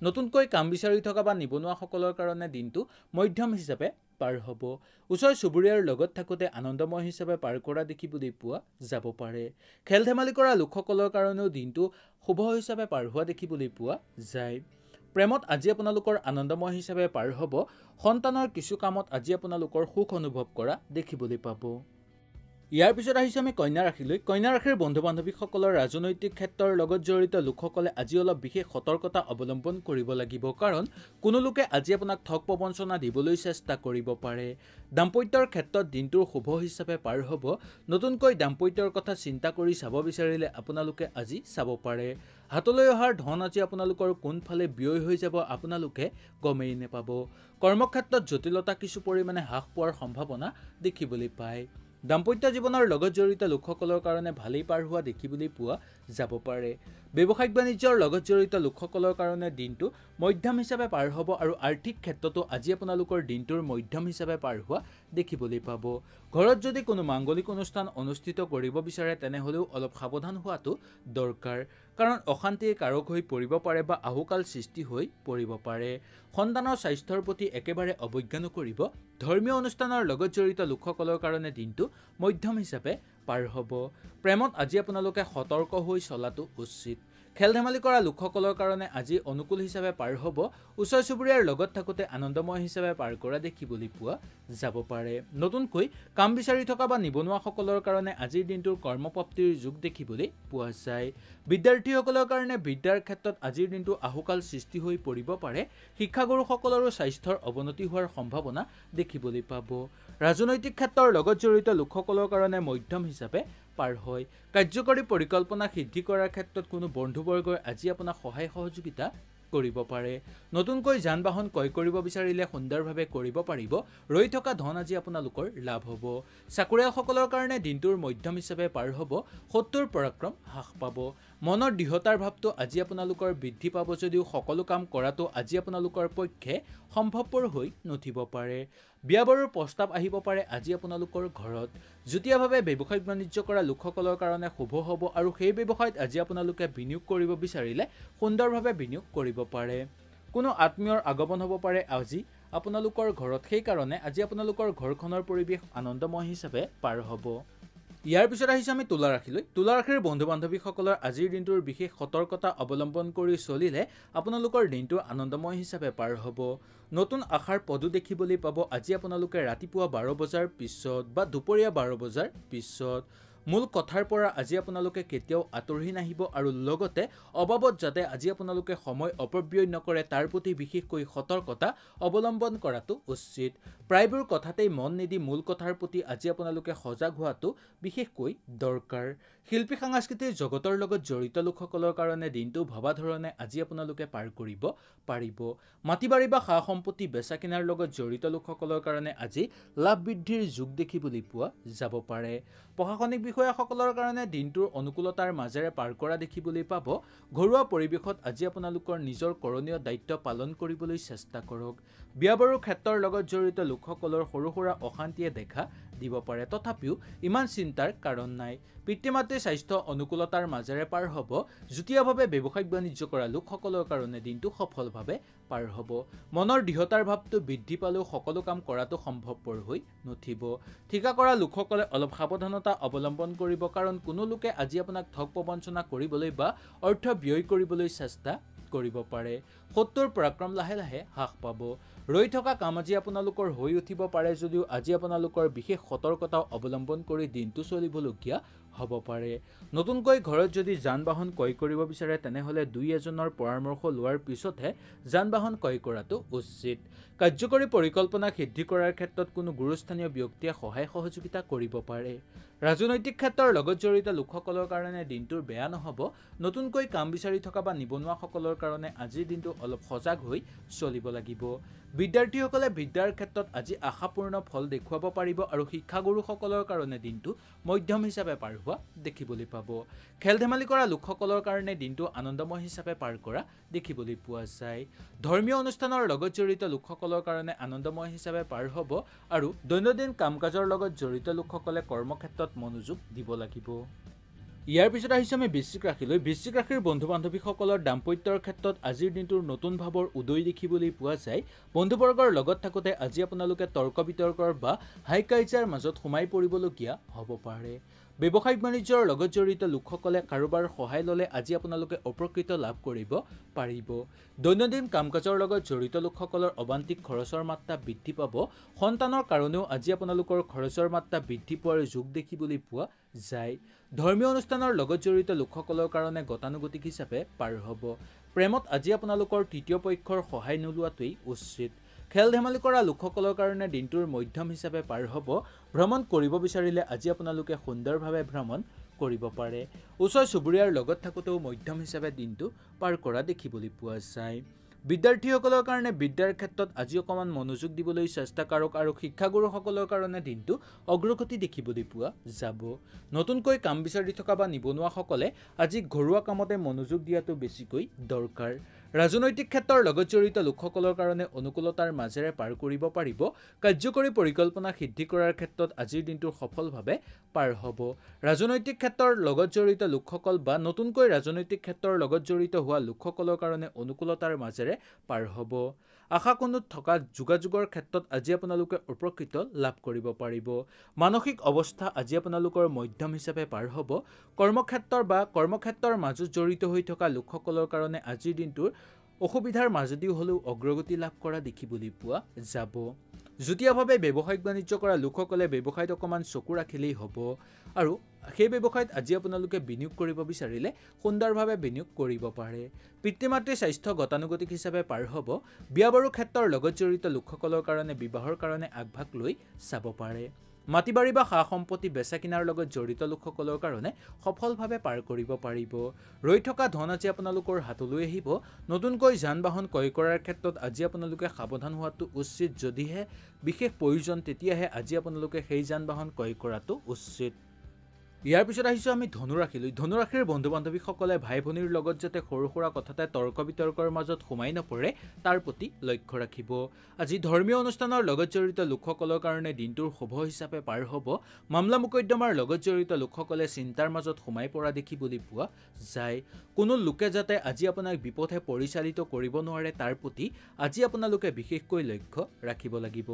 নতুনকৈ কাম বিচাৰি থকা বা নিবনুৱাসকলৰ কাৰণে দিনটো মধ্যম হিচাপে পাৰ হ'ব। ওচৰ চুবুৰীয়াৰ লগত থাকোঁতে আনন্দময় হিচাপে পাৰ কৰা দেখিবলৈ পোৱা যাব পাৰে। খেল ধেমালি কৰা লোকসকলৰ কাৰণেও দিনটো শুভ হিচাপে পাৰ হোৱা দেখিবলৈ পোৱা যায়। প্ৰেমত আজি আপোনালোকৰ আনন্দময় হিচাপে পাৰ হ'ব। সন্তানৰ কিছু কামত আজি আপোনালোকৰ সুখ অনুভৱ কৰা দেখিবলৈ পাব। ইয়াৰ পিছত আহিছোঁ আমি কন্যা ৰাশিলৈ। কন্যা ৰাশিৰ বন্ধু বান্ধৱীসকলৰ ৰাজনৈতিক ক্ষেত্ৰৰ লগত জড়িত লোকসকলে আজি অলপ বিশেষ সতৰ্কতা অৱলম্বন কৰিব লাগিব, কাৰণ কোনো লোকে আজি আপোনাক ঠগ প্ৰবঞ্চনা দিবলৈ চেষ্টা কৰিব পাৰে। দাম্পত্যৰ ক্ষেত্ৰত দিনটোৰ শুভ হিচাপে পাৰ হ'ব। নতুনকৈ দাম্পত্যৰ কথা চিন্তা কৰি চাব বিচাৰিলে আপোনালোকে আজি চাব পাৰে। হাতলৈ অহাৰ ধন আজি আপোনালোকৰ কোনফালে ব্যয় হৈ যাব আপোনালোকে গমেই নাপাব। কৰ্মক্ষেত্ৰত জটিলতা কিছু পৰিমাণে হ্ৰাস পোৱাৰ সম্ভাৱনা দেখিবলৈ পায়। দাম্পত্য জীৱনৰ লগত জড়িত লোকসকলৰ কাৰণে ভালেই পাৰ হোৱা দেখিবলৈ পোৱা যাব পাৰে। ব্যৱসায়িক বাণিজ্যৰ লগত জড়িত লোকসকলৰ কাৰণে দিনটো মধ্যম হিচাপে পাৰ হ'ব আৰু আৰ্থিক ক্ষেত্ৰতো আজি আপোনালোকৰ দিনটোৰ মধ্যম হিচাপে পাৰ হোৱা দেখিবলৈ পাব। ঘৰত যদি কোনো মাংগলিক অনুষ্ঠান অনুষ্ঠিত কৰিব বিচাৰে তেনেহ'লেও অলপ সাৱধান হোৱাটো দৰকাৰ, কাৰণ অশান্তিৰ কাৰক হৈ পৰিব পাৰে বা আহুকাল সৃষ্টি হৈ পৰিব পাৰে। সন্তানৰ স্বাস্থ্যৰ প্ৰতি একেবাৰে অৱজ্ঞা নকৰিব। ধৰ্মীয় অনুষ্ঠানৰ লগত জড়িত লোকসকলৰ কাৰণে দিনটো মধ্যম হিচাপে পাৰ হ'ব। প্ৰেমত আজি আপোনালোকে সতৰ্ক হৈ চলাটো উচিত। খেল ধেমালি কৰা লোকসকলৰ কাৰণে আজি অনুকূল হিচাপে পাৰ হ'ব। ওচৰ চুবুৰীয়াৰ লগত থাকোঁতে আনন্দময় হিচাপে পাৰ কৰা দেখিবলৈ পোৱা যাব পাৰে। নতুনকৈ কাম বিচাৰি থকা বা নিবনুৱাসকলৰ কাৰণে আজিৰ দিনটোৰ কৰ্মপ্ৰাপ্তিৰ যোগ দেখিবলৈ পোৱা যায়। বিদ্যাৰ্থীসকলৰ কাৰণে বিদ্যাৰ ক্ষেত্ৰত আজিৰ দিনটো আহুকাল সৃষ্টি হৈ পৰিব পাৰে। শিক্ষাগুৰুসকলৰো স্বাস্থ্যৰ অৱনতি হোৱাৰ সম্ভাৱনা দেখিবলৈ পাব। ৰাজনৈতিক ক্ষেত্ৰৰ লগত জড়িত লোকসকলৰ কাৰণে মধ্যম হিচাপে পাৰ হয়। কাৰ্যকৰী পৰিকল্পনা সিদ্ধি কৰাৰ ক্ষেত্ৰত কোনো বন্ধুবৰ্গই আজি আপোনাক সহায় সহযোগিতা কৰিব পাৰে। নতুনকৈ যান বাহন ক্ৰয় কৰিব বিচাৰিলে সুন্দৰভাৱে কৰিব পাৰিব। ৰৈ থকা ধন আজি আপোনালোকৰ লাভ হ'ব। চাকৰিয়ালসকলৰ কাৰণে দিনটোৰ মধ্যম হিচাপে পাৰ হ'ব। শত্ৰুৰ পৰাক্ৰম হ্ৰাস পাব। মনৰ দৃঢ়তাৰ ভাৱটো আজি আপোনালোকৰ বৃদ্ধি পাব যদিও সকলো কাম কৰাটো আজি আপোনালোকৰ পক্ষে সম্ভৱপৰ হৈ নুঠিব পাৰে। বিয়া বাৰুৰ প্ৰস্তাৱ আহিব পাৰে আজি আপোনালোকৰ ঘৰত। যুটীয়াভাৱে ব্যৱসায়িক বাণিজ্য কৰা লোকসকলৰ কাৰণে শুভ হ'ব আৰু সেই ব্যৱসায়ত আজি আপোনালোকে বিনিয়োগ কৰিব বিচাৰিলে সুন্দৰভাৱে বিনিয়োগ কৰিব পাৰে। কোনো আত্মীয়ৰ আগমন হ'ব পাৰে আজি আপোনালোকৰ ঘৰত সেইকাৰণে আজি আপোনালোকৰ ঘৰখনৰ পৰিৱেশ আনন্দময় হিচাপে পাৰ হ'ব ইয়াৰ পিছত আহিছে আমি তুলা ৰাশিলৈ তুলা ৰাশিৰ বন্ধু বান্ধৱীসকলৰ আজিৰ দিনটোৰ বিশেষ সতৰ্কতা অৱলম্বন কৰি চলিলে আপোনালোকৰ দিনটো আনন্দময় হিচাপে পাৰ হ'ব নতুন আশাৰ পদো দেখিবলৈ পাব আজি আপোনালোকে ৰাতিপুৱা 12 বজাৰ পিছত বা দুপৰীয়া 12 বজাৰ পিছত মূল কথাৰ পৰা আজি আপোনালোকে কেতিয়াও আঁতৰি নাহিব আৰু লগতে অবাবত যাতে আজি আপোনালোকে সময় অপব্যয় নকৰে তাৰ প্ৰতি বিশেষকৈ সতৰ্কতা অৱলম্বন কৰাটো উচিত প্ৰায়বোৰ কথাতেই মন নিদি মূল কথাৰ প্ৰতি আজি আপোনালোকে সজাগ হোৱাটো বিশেষকৈ দৰকাৰ শিল্পী সাংস্কৃতিক জগতৰ লগত জড়িত লোকসকলৰ কাৰণে দিনটো ভবা ধৰণে আজি আপোনালোকে পাৰ কৰিব পাৰিব মাটিবাৰী বা সা সম্পত্তি বেচা কিনাৰ লগত জড়িত লোকসকলৰ কাৰণে আজি লাভ বৃদ্ধিৰ যোগ দেখিবলৈ পোৱা যাব পাৰে প্ৰশাসনিক বিষয়াসকলৰ কাৰণে দিনটোৰ অনুকূলতাৰ মাজেৰে পাৰ কৰা দেখিবলৈ পাব ঘৰুৱা পৰিৱেশত আজি আপোনালোকৰ নিজৰ কৰণীয় দায়িত্ব পালন কৰিবলৈ চেষ্টা কৰক বিয়া বাৰুৰ ক্ষেত্ৰৰ লগত জড়িত লোকসকলৰ সৰু সুৰা অশান্তিয়ে দেখা দিব পাৰে তথাপিও ইমান চিন্তাৰ কাৰণ নাই পিতৃ মাতৃৰ স্বাস্থ্য অনুকূলতাৰ মাজেৰে পাৰ হ'ব যুটীয়াভাৱে ব্যৱসায়িক বাণিজ্য কৰা লোকসকলৰ কাৰণে দিনটো সফলভাৱে পাৰ হ'ব মনৰ দৃঢ়তাৰ ভাৱটো বৃদ্ধি পালেও সকলো কাম কৰাটো সম্ভৱপৰ হৈ নুঠিব ঠিকা কৰা লোকসকলে অলপ সাৱধানতা অৱলম্বন কৰিব কাৰণ কোনো লোকে আজি আপোনাক ঠগ প্ৰবঞ্চনা কৰিবলৈ বা অৰ্থ ব্যয় কৰিবলৈ চেষ্টা কৰিব পাৰে শত্ৰুৰ পৰাক্ৰম লাহে লাহে হ্ৰাস পাব ৰৈ থকা কাম আজি আপোনালোকৰ হৈ উঠিব পাৰে যদিও আজি আপোনালোকৰ বিশেষ সতৰ্কতা অৱলম্বন কৰি দিনটো চলিবলগীয়া হ'ব পাৰে নতুনকৈ ঘৰত যদি যান বাহন ক্ৰয় কৰিব বিচাৰে তেনেহলে দুই এজনৰ পৰামৰ্শ লোৱাৰ পিছতহে যান বাহন ক্ৰয় কৰাটো উচিত কাৰ্যকৰী পৰিকল্পনা সিদ্ধি কৰাৰ ক্ষেত্ৰত কোনো গুৰুস্থানীয় ব্যক্তিয়ে সহায় সহযোগিতা কৰিব পাৰে ৰাজনৈতিক ক্ষেত্ৰৰ লগত জড়িত লোকসকলৰ কাৰণে দিনটোৰ বেয়া নহ'ব নতুনকৈ কাম বিচাৰি থকা বা নিবনুৱাসকলৰ কাৰণে আজিৰ দিনটো অলপ সজাগ হৈ চলিব লাগিব বিদ্যাৰ্থীসকলে বিদ্যাৰ ক্ষেত্ৰত আজি আশাপূৰ্ণ ফল দেখুৱাব পাৰিব আৰু শিক্ষাগুৰুসকলৰ কাৰণে দিনটো মধ্যম হিচাপে পাৰ হোৱা দেখিবলৈ পাব খেল ধেমালি কৰা লোকসকলৰ কাৰণে দিনটো আনন্দময় হিচাপে পাৰ কৰা দেখিবলৈ পোৱা যায় ধৰ্মীয় অনুষ্ঠানৰ লগত জড়িত লোকসকলৰ কাৰণে আনন্দময় হিচাপে পাৰ হ'ব আৰু দৈনন্দিন কাম কাজৰ লগত জড়িত লোকসকলে কৰ্মক্ষেত্ৰত মনোযোগ দিব লাগিব ইয়াৰ পিছত আহিছে আমি বৃশ্চিক ৰাশিলৈ বৃশ্চিক ৰাশিৰ বন্ধু বান্ধৱীসকলৰ দাম্পত্যৰ ক্ষেত্ৰত আজিৰ দিনটোৰ নতুন ভাৱৰ উদয় দেখিবলৈ পোৱা যায় বন্ধুবৰ্গৰ লগত থাকোঁতে আজি আপোনালোকে তৰ্ক বিতৰ্কৰ বা হাই কাজিয়াৰ মাজত সোমাই পৰিবলগীয়া হ'ব পাৰে ব্যৱসায়িক বাণিজ্যৰ লগত জড়িত লোকসকলে কাৰোবাৰ সহায় ল'লে আজি আপোনালোকে উপকৃত লাভ কৰিব পাৰিব দৈনন্দিন কাম কাজৰ লগত জড়িত লোকসকলৰ অবান্তিক খৰচৰ মাত্ৰা বৃদ্ধি পাব সন্তানৰ কাৰণেও আজি আপোনালোকৰ খৰচৰ মাত্ৰা বৃদ্ধি পোৱাৰ যোগ দেখিবলৈ পোৱা যায় ধৰ্মীয় অনুষ্ঠানৰ লগত জড়িত লোকসকলৰ কাৰণে গতানুগতিক হিচাপে পাৰ হ'ব প্ৰেমত আজি আপোনালোকৰ তৃতীয় পক্ষৰ সহায় নোলোৱাটোৱেই উচিত খেল ধেমালি কৰা লোকসকলৰ কাৰণে দিনটোৰ মধ্যম হিচাপে পাৰ হ'ব ভ্ৰমণ কৰিব বিচাৰিলে আজি আপোনালোকে সুন্দৰভাৱে ভ্ৰমণ কৰিব পাৰে ওচৰ চুবুৰীয়াৰ লগত থাকোঁতেও মধ্যম হিচাপে দিনটো পাৰ কৰা দেখিবলৈ পোৱা যায় বিদ্যাৰ্থীসকলৰ কাৰণে বিদ্যাৰ ক্ষেত্ৰত আজি অকণমান মনোযোগ দিবলৈ চেষ্টা কৰক আৰু শিক্ষাগুৰুসকলৰ কাৰণে দিনটো অগ্ৰগতি দেখিবলৈ পোৱা যাব নতুনকৈ কাম বিচাৰি থকা বা নিবনুৱাসকলে আজি ঘৰুৱা কামতে মনোযোগ দিয়াটো বেছিকৈ দৰকাৰ ৰাজনৈতিক ক্ষেত্ৰৰ লগত জড়িত লোকসকলৰ কাৰণে অনুকূলতাৰ মাজেৰে পাৰ কৰিব পাৰিব কাৰ্যকৰী পৰিকল্পনা সিদ্ধি কৰাৰ ক্ষেত্ৰত আজিৰ দিনটো সফলভাৱে পাৰ হ'ব ৰাজনৈতিক ক্ষেত্ৰৰ লগত জড়িত লোকসকল বা নতুনকৈ ৰাজনৈতিক ক্ষেত্ৰৰ লগত জড়িত হোৱা লোকসকলৰ কাৰণে অনুকূলতাৰ মাজেৰে পাৰ হ'ব আশাকণত থকা যোগাযোগৰ ক্ষেত্ৰত আজি আপোনালোকে উপকৃত লাভ কৰিব পাৰিব মানসিক অৱস্থা আজি আপোনালোকৰ মধ্যম হিচাপে পাৰ হ'ব কৰ্মক্ষেত্ৰৰ মাজত জড়িত হৈ থকা লোকসকলৰ কাৰণে আজিৰ দিনটোৰ অসুবিধাৰ মাজেদিও হ'লেও অগ্ৰগতি লাভ কৰা দেখিবলৈ পোৱা যাব যুটীয়াভাৱে ব্যৱসায়িক বাণিজ্য কৰা লোকসকলে ব্যৱসায়ত অকণমান চকু ৰাখিলেই হ'ব আৰু সেই ব্যৱসায়ত আজি আপোনালোকে বিনিয়োগ কৰিব বিচাৰিলে সুন্দৰভাৱে বিনিয়োগ কৰিব পাৰে পিতৃ মাতৃৰ স্বাস্থ্য গতানুগতিক হিচাপে পাৰ হ'ব বিয়া বাৰুৰ ক্ষেত্ৰৰ লগত জড়িত লোকসকলৰ কাৰণে বিবাহৰ কাৰণে আগভাগ লৈ চাব পাৰে মাটিবাৰী বা সা সম্পত্তি বেচা কিনাৰ লগত জড়িত লোকসকলৰ কাৰণে সফলভাৱে পাৰ কৰিব পাৰিব ৰৈ থকা ধন আজি আপোনালোকৰ হাতলৈ আহিব নতুনকৈ যান বাহন ক্ৰয় কৰাৰ ক্ষেত্ৰত আজি আপোনালোকে সাৱধান হোৱাটো উচিত যদিহে বিশেষ প্ৰয়োজন তেতিয়াহে আজি আপোনালোকে সেই যান বাহন ক্ৰয় কৰাটো উচিত ইয়াৰ পিছত আহিছোঁ আমি ধনুৰাশিলৈ। ধনুৰাশিৰ বন্ধু বান্ধৱীসকলে ভাই ভনীৰ লগত যাতে সৰু সুৰা কথাতে তৰ্ক বিতৰ্কৰ মাজত সোমাই নপৰে তাৰ প্ৰতি লক্ষ্য ৰাখিব। আজি ধৰ্মীয় অনুষ্ঠানৰ লগত জড়িত লোকসকলৰ কাৰণে দিনটোৰ শুভ হিচাপে পাৰ হ'ব। মামলা মোকদ্দমাৰ লগত জড়িত লোকসকলে চিন্তাৰ মাজত সোমাই পৰা দেখিবলৈ পোৱা যায়। কোনো লোকে যাতে আজি আপোনাক বিপথে পৰিচালিত কৰিব নোৱাৰে তাৰ প্ৰতি আজি আপোনালোকে বিশেষকৈ লক্ষ্য ৰাখিব লাগিব।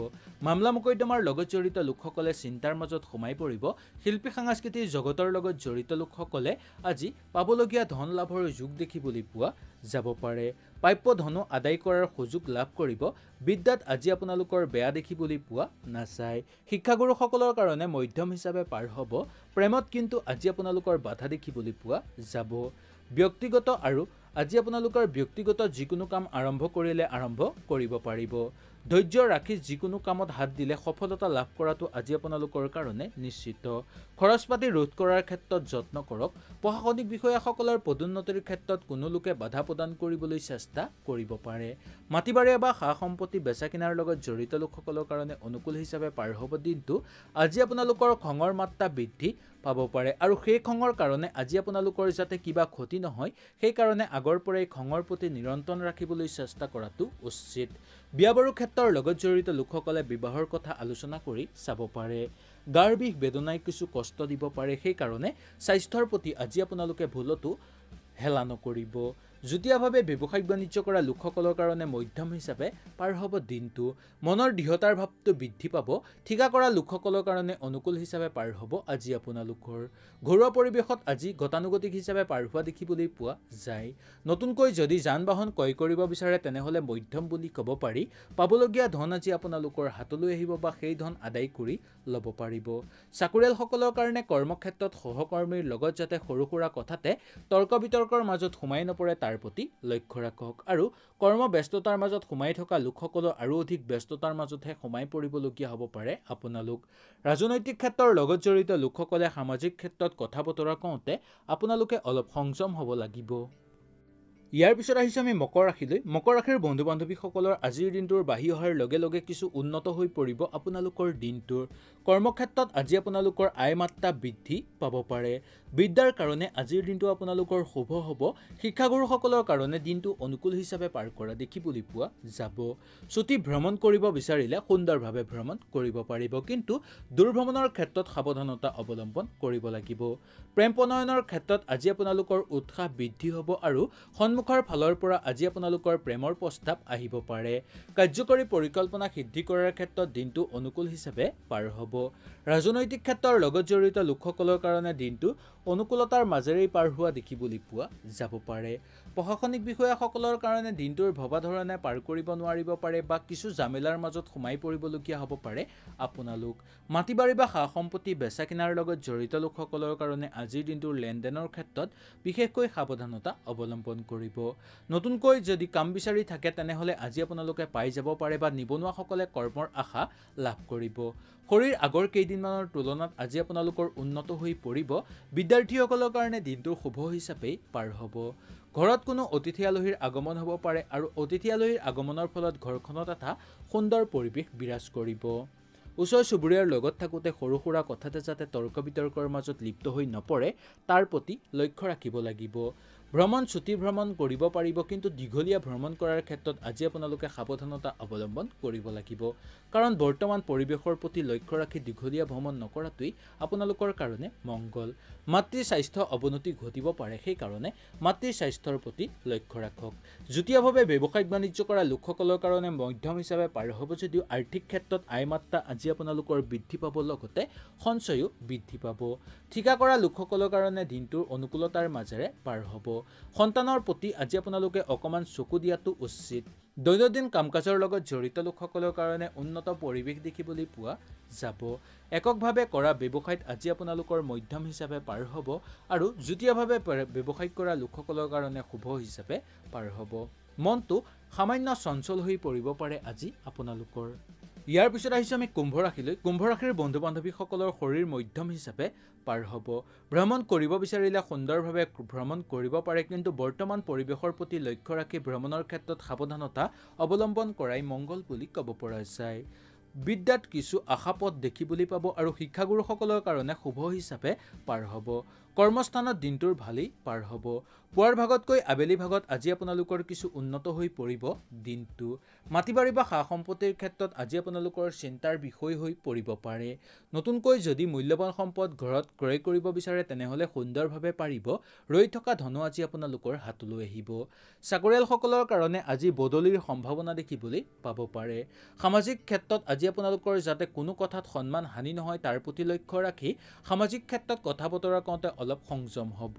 মামলা মোকদ্দমাৰ লগত জড়িত লোকসকলে চিন্তাৰ মাজত সোমাই পৰিব। শিল্পী সাংস্কৃতিক জগতৰ লগত জড়িত লোকসকলে আজি পাবলগীয়া ধন লাভৰ যোগ দেখিবলৈ পোৱা যাব পাৰে। প্ৰাপ্য ধনো আদায় কৰাৰ সুযোগ লাভ কৰিব। বিদ্যাত আজি আপোনালোকৰ বেয়া দেখিবলৈ পোৱা নাযায়। শিক্ষাগুৰুসকলৰ কাৰণে মধ্যম হিচাপে পাৰ হ'ব। প্ৰেমত কিন্তু আজি আপোনালোকৰ বাধা দেখিবলৈ পোৱা যাব। ব্যক্তিগত আৰু আজি আপোনালোকৰ ব্যক্তিগত যিকোনো কাম আৰম্ভ কৰিলে আৰম্ভ কৰিব পাৰিব। ধৈৰ্য ৰাখি যিকোনো কামত হাত দিলে সফলতা লাভ কৰাটো আজি আপোনালোকৰ কাৰণে নিশ্চিত। খৰচ পাতি ৰোধ কৰাৰ ক্ষেত্ৰত যত্ন কৰক। প্ৰশাসনিক বিষয়াসকলৰ পদোন্নতিৰ ক্ষেত্ৰত কোনো লোকে বাধা প্ৰদান কৰিবলৈ চেষ্টা কৰিব পাৰে। মাটি বাৰী বা সা সম্পত্তি বেচা কিনাৰ লগত জড়িত লোকসকলৰ কাৰণে অনুকূল হিচাপে পাৰ হ'ব দিনটো। আজি আপোনালোকৰ খঙৰ মাত্ৰা বৃদ্ধি পাব পাৰে আৰু সেই খঙৰ কাৰণে আজি আপোনালোকৰ যাতে কিবা ক্ষতি নহয় সেই কাৰণে আগৰ পৰাই খঙৰ প্ৰতি নিয়ন্ত্ৰণ ৰাখিবলৈ চেষ্টা কৰাটো উচিত। বিয়া বাৰুৰ ক্ষেত্ৰৰ লগত জড়িত লোকসকলে বিবাহৰ কথা আলোচনা কৰি চাব পাৰে। গাৰ বিষ বেদনাই কিছু কষ্ট দিব পাৰে, সেইকাৰণে স্বাস্থ্যৰ প্ৰতি আজি আপোনালোকে ভুলতো হেলা নকৰিব। যুটীয়াভাৱে ব্যৱসায় বাণিজ্য কৰা লোকসকলৰ কাৰণে মধ্যম হিচাপে পাৰ হ'ব দিনটো। মনৰ দৃঢ়তাৰ ভাৱটো বৃদ্ধি পাব। ঠিকা কৰা লোকসকলৰ কাৰণে অনুকূল হিচাপে পাৰ হ'ব আজি আপোনালোকৰ। ঘৰুৱা পৰিৱেশত আজি গতানুগতিক হিচাপে পাৰ হোৱা দেখিবলৈ পোৱা যায়। নতুনকৈ যদি যান বাহন ক্ৰয় কৰিব বিচাৰে তেনেহ'লে মধ্যম বুলি ক'ব পাৰি। পাবলগীয়া ধন আজি আপোনালোকৰ হাতলৈ আহিব বা সেই ধন আদায় কৰি ল'ব পাৰিব। চাকৰিয়ালসকলৰ কাৰণে কৰ্মক্ষেত্ৰত সহকৰ্মীৰ লগত যাতে সৰু সুৰা কথাতে তৰ্ক বিতৰ্কৰ মাজত সোমাই নপৰে তাৰ প্ৰতি লক্ষ্য ৰাখক আৰু কৰ্মব্যস্ততাৰ মাজত সোমাই থকা লোকসকলৰ আৰু অধিক ব্যস্ততাৰ মাজতহে সোমাই পৰিবলগীয়া হ'ব পাৰে আপোনালোক। ৰাজনৈতিক ক্ষেত্ৰৰ লগত জড়িত লোকসকলে সামাজিক ক্ষেত্ৰত কথা বতৰা কওঁতে আপোনালোকে অলপ সংযম হ'ব লাগিব। ইয়াৰ পিছত আহিছোঁ আমি মকৰ ৰাশিলৈ। মকৰ ৰাশিৰ বন্ধু বান্ধৱীসকলৰ আজিৰ দিনটোৰ বাঢ়ি অহাৰ লগে লগে কিছু উন্নত হৈ পৰিব আপোনালোকৰ দিনটোৰ। কৰ্মক্ষেত্ৰত আজি আপোনালোকৰ আয় মাত্ৰা বৃদ্ধি পাব পাৰে। বিদ্যাৰ কাৰণে আজিৰ দিনটো আপোনালোকৰ শুভ হ'ব। শিক্ষাগুৰুসকলৰ কাৰণে দিনটো অনুকূল হিচাপে পাৰ কৰা দেখিবলৈ পোৱা যাব। ছুটি ভ্ৰমণ কৰিব বিচাৰিলে সুন্দৰভাৱে ভ্ৰমণ কৰিব পাৰিব, কিন্তু দুৰ্ভ্ৰমণৰ ক্ষেত্ৰত সাৱধানতা অৱলম্বন কৰিব লাগিব। প্ৰেম প্ৰণয়নৰ ক্ষেত্ৰত আজি আপোনালোকৰ উৎসাহ বৃদ্ধি হ'ব আৰু সন্মুখৰ ফালৰ পৰা আজি আপোনালোকৰ প্ৰেমৰ প্ৰস্তাৱ আহিব পাৰে। কাৰ্যকৰী পৰিকল্পনা সিদ্ধি কৰাৰ ক্ষেত্ৰত দিনটো অনুকূল হিচাপে পাৰ হ'ব। ৰাজনৈতিক ক্ষেত্ৰৰ লগত জড়িত লোকসকলৰ কাৰণে দিনটো অনুকূলতাৰ মাজেৰেই পাৰ হোৱা দেখিবলৈ পোৱা যাব পাৰে। প্ৰশাসনিক বিষয়াসকলৰ কাৰণে দিনটোৰ ভবা ধৰণে পাৰ কৰিব নোৱাৰিব পাৰে বা কিছু জামেলাৰ মাজত সোমাই পৰিবলগীয়া হ'ব পাৰে আপোনালোক। মাটি বাৰী বা সা সম্পত্তি বেচা কিনাৰ লগত জড়িত লোকসকলৰ কাৰণে আজিৰ দিনটোৰ লেনদেনৰ ক্ষেত্ৰত বিশেষকৈ সাৱধানতা অৱলম্বন কৰিব। নতুনকৈ যদি কাম বিচাৰি থাকে তেনেহ'লে আজি আপোনালোকে পাই যাব পাৰে বা নিবনুৱাসকলে কৰ্মৰ আশা লাভ কৰিব। শৰীৰ আগৰ কেইদিনমানৰ তুলনাত আজি আপোনালোকৰ উন্নত হৈ পৰিব। বিদ্যাৰ্থীসকলৰ কাৰণে দিনটোৰ শুভ হিচাপেই পাৰ হ'ব। ঘৰত কোনো অতিথি আলহীৰ আগমন হ'ব পাৰে আৰু অতিথি আলহীৰ আগমনৰ ফলত ঘৰখনত এটা সুন্দৰ পৰিৱেশ বিৰাজ কৰিব। ওচৰ চুবুৰীয়াৰ লগত থাকোঁতে সৰু সুৰা কথাতে যাতে তৰ্ক বিতৰ্কৰ মাজত লিপ্ত হৈ নপৰে তাৰ প্ৰতি লক্ষ্য ৰাখিব লাগিব। ভ্ৰমণ ছুটি ভ্ৰমণ কৰিব পাৰিব, কিন্তু দীঘলীয়া ভ্ৰমণ কৰাৰ ক্ষেত্ৰত আজি আপোনালোকে সাৱধানতা অৱলম্বন কৰিব লাগিব, কাৰণ বৰ্তমান পৰিৱেশৰ প্ৰতি লক্ষ্য ৰাখি দীঘলীয়া ভ্ৰমণ নকৰাটোৱেই আপোনালোকৰ কাৰণে মংগল। মাতৃৰ স্বাস্থ্য অৱনতি ঘটিব পাৰে, সেইকাৰণে মাতৃৰ স্বাস্থ্যৰ প্ৰতি লক্ষ্য ৰাখক। যুটীয়াভাৱে ব্যৱসায়িক বাণিজ্য কৰা লোকসকলৰ কাৰণে মধ্যম হিচাপে পাৰ হ'ব যদিও আৰ্থিক ক্ষেত্ৰত আয় মাত্ৰা আজি আপোনালোকৰ বৃদ্ধি পাব, লগতে সঞ্চয়ো বৃদ্ধি পাব। ঠিকা কৰা লোকসকলৰ কাৰণে দিনটোৰ অনুকূলতাৰ মাজেৰে পাৰ হ'ব। সন্তানৰ প্ৰতি আজি আপোনালোকে অকণমান চকু দিয়াটো উচিত। দৈনন্দিন কাম কাজৰ লগত জড়িত লোকসকলৰ কাৰণে উন্নত পৰিৱেশ দেখিবলৈ পোৱা যাব। এককভাৱে কৰা ব্যৱসায়ত আজি আপোনালোকৰ মধ্যম হিচাপে পাৰ হ'ব আৰু যুটীয়াভাৱে ব্যৱসায় কৰা লোকসকলৰ কাৰণে শুভ হিচাপে পাৰ হ'ব। মনটো সামান্য চঞ্চল হৈ পৰিব পাৰে আজি আপোনালোকৰ। ইয়াৰ পিছত আহিছোঁ আমি কুম্ভ ৰাশিলৈ। কুম্ভ ৰাশিৰ বন্ধু বান্ধৱীসকলৰ শৰীৰ মধ্যম হিচাপে পাৰ হ'ব। ভ্ৰমণ কৰিব বিচাৰিলে সুন্দৰভাৱে ভ্ৰমণ কৰিব পাৰে, কিন্তু বৰ্তমান পৰিৱেশৰ প্ৰতি লক্ষ্য ৰাখি ভ্ৰমণৰ ক্ষেত্ৰত সাৱধানতা অৱলম্বন কৰাই মংগল বুলি ক'ব পৰা যায়। বিদ্যাত কিছু আশাপথ দেখিবলৈ পাব আৰু শিক্ষাগুৰুসকলৰ কাৰণে শুভ হিচাপে পাৰ হ'ব। কৰ্মস্থানত দিনটোৰ ভালেই পাৰ হ'ব। পুৱাৰ ভাগতকৈ আবেলি ভাগত আজি আপোনালোকৰ কিছু উন্নত হৈ পৰিব দিনটো। মাটি বাৰী বা সা সম্পত্তিৰ ক্ষেত্ৰত আজি আপোনালোকৰ চিন্তাৰ বিষয় হৈ পৰিব পাৰে। নতুনকৈ যদি মূল্যৱান সম্পদ ঘৰত ক্ৰয় কৰিব বিচাৰে তেনেহ'লে সুন্দৰভাৱে পাৰিব। ৰৈ থকা ধনো আজি আপোনালোকৰ হাতলৈ আহিব। চাকৰিয়ালসকলৰ কাৰণে আজি বদলিৰ সম্ভাৱনা দেখিবলৈ পাব পাৰে। সামাজিক ক্ষেত্ৰত আজি আপোনালোকৰ যাতে কোনো কথাত সন্মান হানি নহয় তাৰ প্ৰতি লক্ষ্য ৰাখি সামাজিক ক্ষেত্ৰত কথা বতৰা কওঁতে অলপ সংযম হ'ব।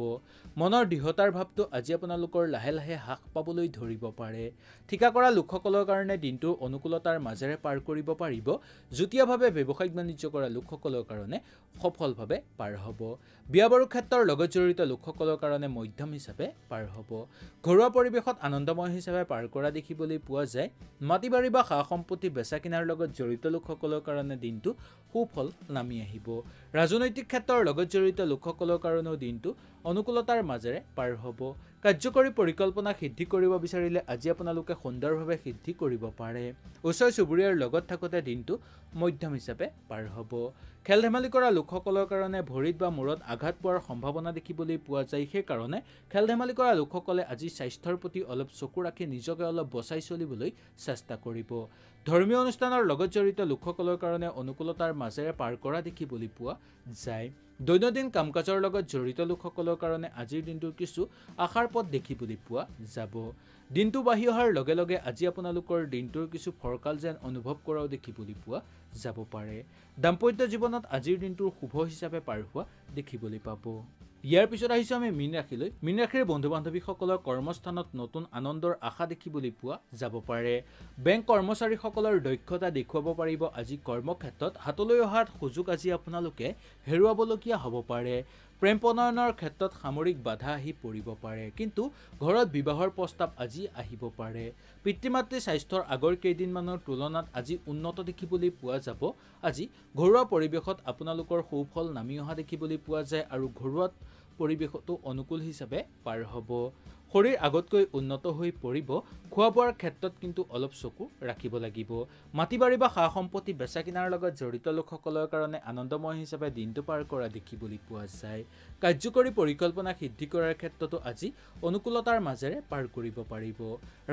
মনৰ দৃঢ়তাৰ ভাৱটো আজি আপোনালোকৰ লাহে লাহে হ্ৰাস পাবলৈ ধৰিব পাৰে। ঠিকা কৰা লোকসকলৰ কাৰণে দিনটো অনুকূলতাৰ মাজেৰে পাৰ কৰিব পাৰিব। যুটীয়াভাৱে ব্যৱসায়িক বাণিজ্য কৰা লোকসকলৰ কাৰণে সফলভাৱে পাৰ হ'ব। বিয়া বাৰু ক্ষেত্ৰৰ লগত জড়িত লোকসকলৰ কাৰণে মধ্যম হিচাপে পাৰ হ'ব। ঘৰুৱা পৰিৱেশত আনন্দময় হিচাপে পাৰ কৰা দেখিবলৈ পোৱা যায়। মাটি বাৰী বা সা সম্পত্তি বেচা কিনাৰ লগত জড়িত লোকসকলৰ কাৰণে দিনটো সুফল নামি আহিব। ৰাজনৈতিক ক্ষেত্ৰৰ লগত জড়িত লোকসকলৰ কাৰণেও দিনটো অনুকূলতাৰ মাজেৰে পাৰ হ'ব। কাৰ্যকৰী পৰিকল্পনা সিদ্ধি কৰিব বিচাৰিলে আজি আপোনালোকে সুন্দৰভাৱে সিদ্ধি কৰিব পাৰে। ওচৰ চুবুৰীয়াৰ লগত থাকোঁতে দিনটো মধ্যম হিচাপে পাৰ হ'ব। খেল ধেমালি কৰা লোকসকলৰ কাৰণে ভৰিত বা মূৰত আঘাত পোৱাৰ সম্ভাৱনা দেখিবলৈ পোৱা যায়। সেইকাৰণে খেল ধেমালি কৰা লোকসকলে আজি স্বাস্থ্যৰ প্ৰতি অলপ চকু ৰাখি নিজকে অলপ বচাই চলিবলৈ চেষ্টা কৰিব। ধৰ্মীয় অনুষ্ঠানৰ লগত জড়িত লোকসকলৰ কাৰণে অনুকূলতাৰ মাজেৰে পাৰ কৰা দেখিবলৈ পোৱা যায়। দৈনন্দিন কাম কাজৰ লগত জড়িত লোকসকলৰ কাৰণে আজিৰ দিনটোৰ কিছু আশাৰ পথ দেখিবলৈ পোৱা যাব। দিনটো বাঢ়ি অহাৰ লগে লগে আজি আপোনালোকৰ দিনটোৰ কিছু ফৰকাল যেন অনুভৱ কৰাও দেখিবলৈ পোৱা যাব পাৰে। দাম্পত্য জীৱনত আজিৰ দিনটোৰ শুভ হিচাপে পাৰ হোৱা দেখিবলৈ পাব। ইয়াৰ পিছত আহিছোঁ আমি মীন ৰাশিলৈ। মীন ৰাশিৰ বন্ধু বান্ধৱীসকলৰ কৰ্মস্থানত নতুন আনন্দৰ আশা দেখিবলৈ পোৱা যাব পাৰে। বেংক কৰ্মচাৰীসকলৰ দক্ষতা দেখুৱাব পাৰিব আজি কৰ্মক্ষেত্ৰত। হাতলৈ অহা সুযোগ আজি আপোনালোকে হেৰুৱাবলগীয়া হ'ব পাৰে। প্ৰেম প্ৰণয়নৰ ক্ষেত্ৰত সামৰিক বাধা আহি পৰিব পাৰে, কিন্তু ঘৰত বিবাহৰ প্ৰস্তাৱ আজি আহিব পাৰে। পিতৃ মাতৃৰ স্বাস্থ্যৰ আগৰ কেইদিনমানৰ তুলনাত আজি উন্নত দেখিবলৈ পোৱা যাব। আজি ঘৰুৱা পৰিৱেশত আপোনালোকৰ সুফল নামি অহা দেখিবলৈ পোৱা যায় আৰু ঘৰুৱা পৰিৱেশতো অনুকূল হিচাপে পাৰ হ'ব। শৰীৰ আগতকৈ উন্নত হৈ পৰিব। খোৱা বোৱাৰ ক্ষেত্ৰত কিন্তু অলপ চকু ৰাখিব লাগিব। মাটি বাৰী বা সা সম্পত্তি বেচা কিনাৰ লগত জড়িত লোকসকলৰ কাৰণে আনন্দময় হিচাপে দিনটো পাৰ কৰা দেখিবলৈ পোৱা যায়। কাৰ্যকৰী পৰিকল্পনা সিদ্ধি কৰাৰ ক্ষেত্ৰতো আজি অনুকূলতাৰ মাজেৰে পাৰ কৰিব পাৰিব।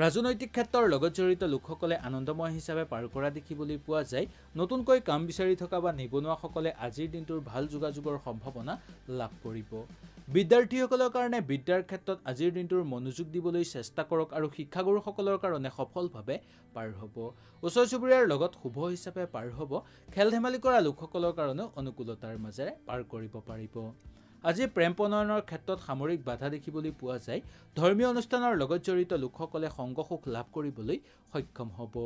ৰাজনৈতিক ক্ষেত্ৰৰ লগত জড়িত লোকসকলে আনন্দময় হিচাপে পাৰ কৰা দেখিবলৈ পোৱা যায়। নতুনকৈ কাম বিচাৰি থকা বা নিবনুৱাসকলে আজিৰ দিনটোৰ ভাল যোগাযোগৰ সম্ভাৱনা লাভ কৰিব। বিদ্যাৰ্থীসকলৰ কাৰণে বিদ্যাৰ ক্ষেত্ৰত আজিৰ দিনটোৰ মনোযোগ দিবলৈ চেষ্টা কৰক আৰু শিক্ষাগুৰুসকলৰ কাৰণে সফলভাৱে পাৰ হ'ব। ওচৰ চুবুৰীয়াৰ লগত শুভ হিচাপে পাৰ হ'ব। খেল ধেমালি কৰা লোকসকলৰ কাৰণেও অনুকূলতাৰ মাজেৰে পাৰ কৰিব পাৰিব। আজি প্ৰেম প্ৰণয়নৰ ক্ষেত্ৰত সামৰিক বাধা দেখিবলৈ পোৱা যায়। ধৰ্মীয় অনুষ্ঠানৰ লগত জড়িত লোকসকলে সংগ সুখ লাভ কৰিবলৈ সক্ষম হ'ব।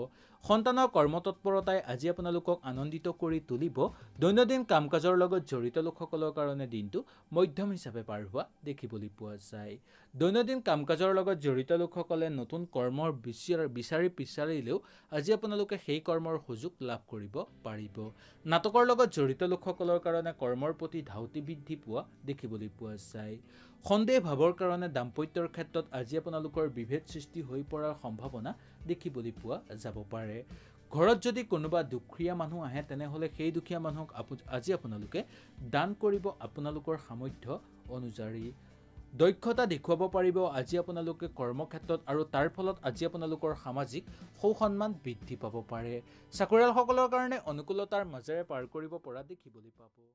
সন্তানৰ কৰ্মতৎপৰতাই আজি আপোনালোকক আনন্দিত কৰি তুলিব। দৈনন্দিন কাম কাজৰ লগত জড়িত লোকসকলৰ কাৰণে দিনটো মধ্যম হিচাপে পাৰ হোৱা দেখিবলৈ পোৱা যায়। দৈনন্দিন কাম কাজৰ লগত জড়িত লোকসকলে নতুন কৰ্মৰ বিচাৰিলেও আজি আপোনালোকে সেই কৰ্মৰ সুযোগ লাভ কৰিব পাৰিব। নাটকৰ লগত জড়িত লোকসকলৰ কাৰণে কৰ্মৰ প্ৰতি ধাউতি বৃদ্ধি পোৱা দেখিবলৈ পোৱা যায়। সন্দেহ ভাৱৰ কাৰণে দাম্পত্যৰ ক্ষেত্ৰত আজি আপোনালোকৰ বিভেদ সৃষ্টি হৈ পৰাৰ সম্ভাৱনা দেখিবলৈ পোৱা যাব পাৰে। ঘৰত যদি কোনোবা দুখীয়া মানুহ আহে তেনেহ'লে সেই দুখীয়া মানুহক আজি আপোনালোকে দান কৰিব আপোনালোকৰ সামৰ্থ্য অনুযায়ী। দক্ষতা দেখুৱাব পাৰিব আজি আপোনালোকে কৰ্মক্ষেত্ৰত আৰু তাৰ ফলত আজি আপোনালোকৰ সামাজিক সু-সন্মান বৃদ্ধি পাব পাৰে। চাকৰিয়ালসকলৰ কাৰণে অনুকূলতাৰ মাজেৰে পাৰ কৰিব পৰা দেখিবলৈ পাব।